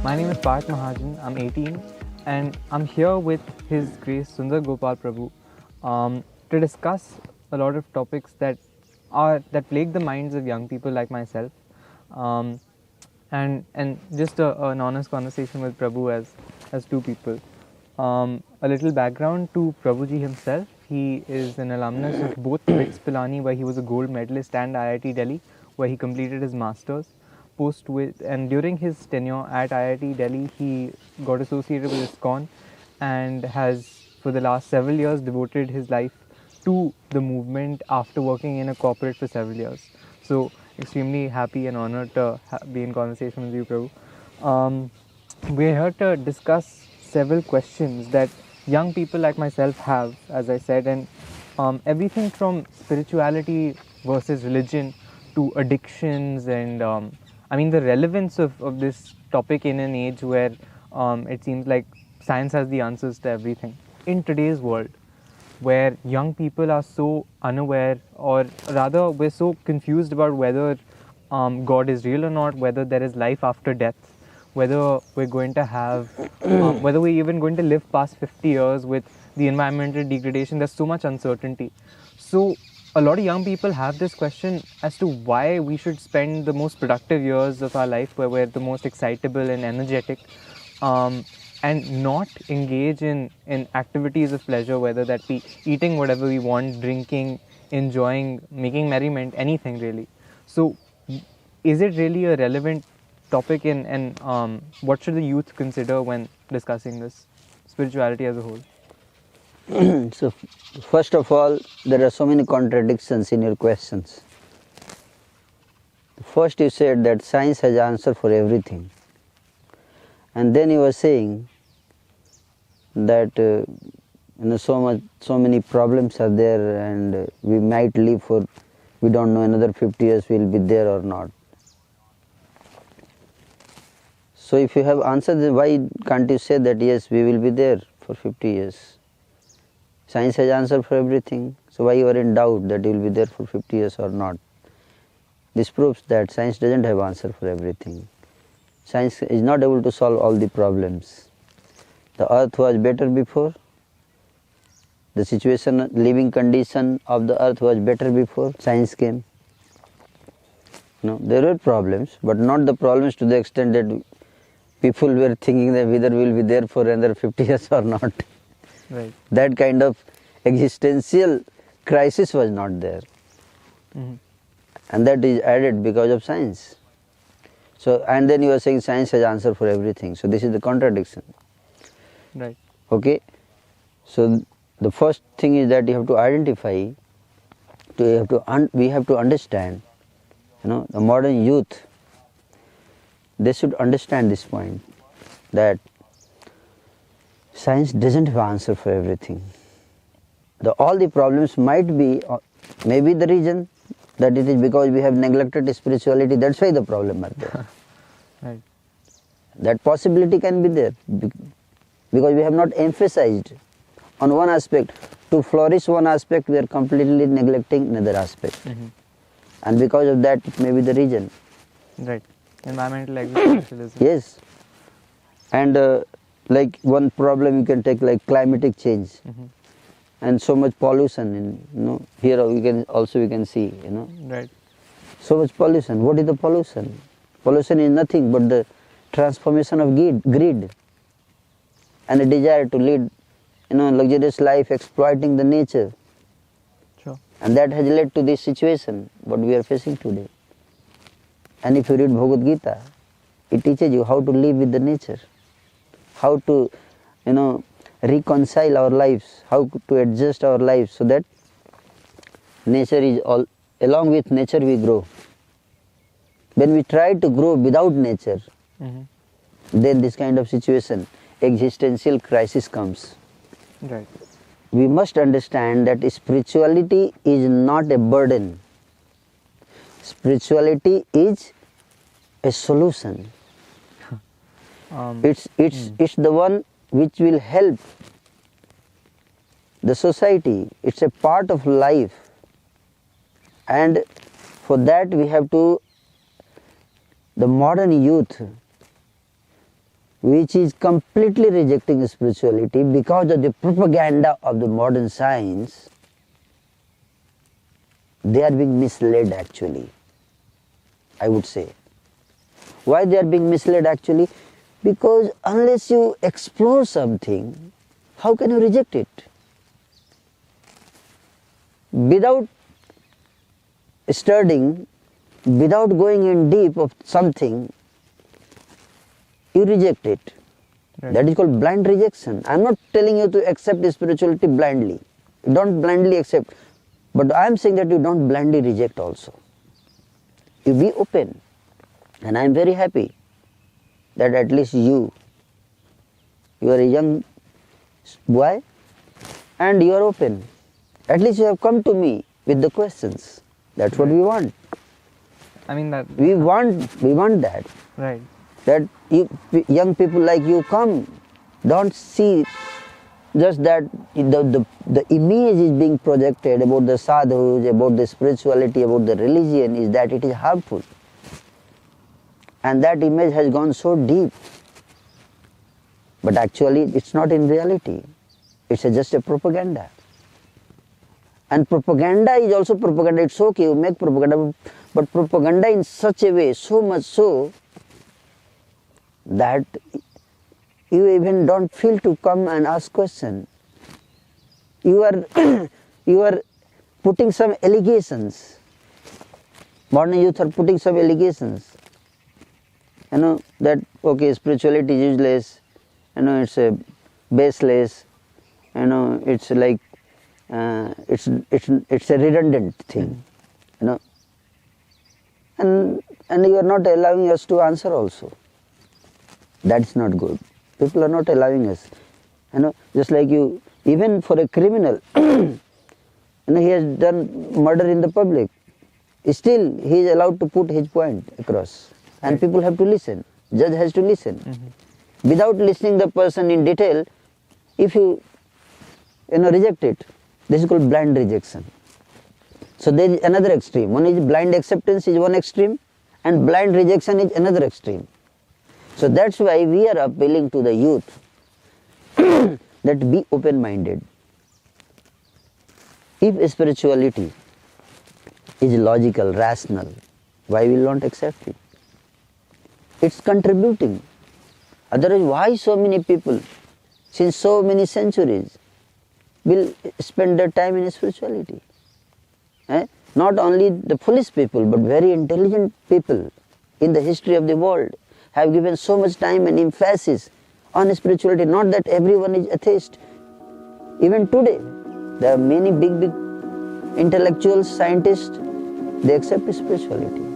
My name is Parth Mahajan, I'm 18 and I'm here with His Grace Sundar Gopal Prabhu to discuss a lot of topics that plague the minds of young people like myself, um, and just an honest conversation with Prabhu as two people. A little background to Prabhu Ji himself. He is an alumnus of both BRICS Pilani, where he was a gold medalist, and IIT Delhi, where he completed his masters. And during his tenure at IIT Delhi, he got associated with ISKCON and has, for the last several years, devoted his life to the movement after working in a corporate for several years. So, extremely happy and honored to be in conversation with you, Prabhu. We're here to discuss several questions that young people like myself have, as I said, and everything from spirituality versus religion to addictions and the relevance of this topic in an age where it seems like science has the answers to everything. In today's world, where young people are so unaware, or rather we're so confused about whether God is real or not, whether there is life after death, whether we're going to have, whether we're even going to live past 50 years with the environmental degradation. There's so much uncertainty. So a lot of young people have this question as to why we should spend the most productive years of our life where we're the most excitable and energetic, and not engage in activities of pleasure, whether that be eating whatever we want, drinking, enjoying, making merriment, anything really. So is it really a relevant topic, and what should the youth consider when discussing this spirituality as a whole? So, first of all, there are so many contradictions in your questions. First you said that science has answer for everything. And then you were saying that so many problems are there, and we might live for, we don't know, another 50 years we'll be there or not. So if you have answered, then why can't you say that yes, we will be there for 50 years? Science has answer for everything. So why you are in doubt that you will be there for 50 years or not? This proves that science doesn't have answer for everything. Science is not able to solve all the problems. The earth was better before. The situation, living condition of the earth was better before science came. No, there were problems, but not the problems to the extent that people were thinking that whether we will be there for another 50 years or not. Right. That kind of existential crisis was not there. Mm-hmm. And that is added because of science. So, and then you are saying science has answer for everything. So this is the contradiction. Right. Okay. So the first thing is that you have to identify, we have to understand, the modern youth, they should understand this point, that science doesn't have answer for everything. All the problems might be, maybe the reason that it is because we have neglected spirituality, that's why the problem are there. Right. That possibility can be there, because we have not emphasized on one aspect. To flourish one aspect, we are completely neglecting another aspect. Mm-hmm. And because of that, it may be the reason. Right. Environmental existentialism. Yes. And like one problem you can take, like climatic change. Mm-hmm. And so much pollution, here we can see, Right. so much pollution. What is the pollution? Pollution is nothing but the transformation of greed and a desire to lead, luxurious life, exploiting the nature. Sure. And that has led to this situation, what we are facing today. And if you read Bhagavad Gita, it teaches you how to live with the nature, how to, reconcile our lives, how to adjust our lives so that nature is all, along with nature we grow. When we try to grow without nature, Mm-hmm. then this kind of situation, existential crisis comes. Right. We must understand that spirituality is not a burden. Spirituality is a solution. It's the one which will help the society. It's a part of life, and for that we have to, the modern youth, which is completely rejecting spirituality because of the propaganda of the modern science, they are being misled actually, I would say. Why they are being misled actually? Because unless you explore something, how can you reject it? Without studying, without going in deep of something, you reject it. Right. That is called blind rejection. I am not telling you to accept spirituality blindly. You don't blindly accept. But I am saying that you don't blindly reject also. You be open. And I am very happy that at least you are a young boy and you are open. At least you have come to me with the questions. That's what we want. I mean that. We want that. Right. That young people like you come, don't see just that the image is being projected about the sadhus, about the spirituality, about the religion, is that it is harmful. And that image has gone so deep. But actually it's not in reality. It's just a propaganda. And propaganda is also propaganda. It's okay, you make propaganda, but propaganda in such a way, so much so, that you even don't feel to come and ask question. You are putting some allegations. Modern youth are putting some allegations. That okay, spirituality is useless. It's a baseless. It's like it's a redundant thing. And you are not allowing us to answer also. That's not good. People are not allowing us. Just like you, even for a criminal, he has done murder in the public. Still, he is allowed to put his point across. And Right. people have to listen. Judge has to listen. Without listening the person in detail, if you reject it, this is called blind rejection. So there is another extreme. One is blind acceptance is one extreme, and blind rejection is another extreme. So that's why we are appealing to the youth that be open-minded. If spirituality is logical, rational, why will not accept it? It's contributing. Otherwise, why so many people, since so many centuries, will spend their time in spirituality? Not only the foolish people, but very intelligent people in the history of the world have given so much time and emphasis on spirituality. Not that everyone is atheist. Even today, there are many big intellectuals, scientists, they accept spirituality.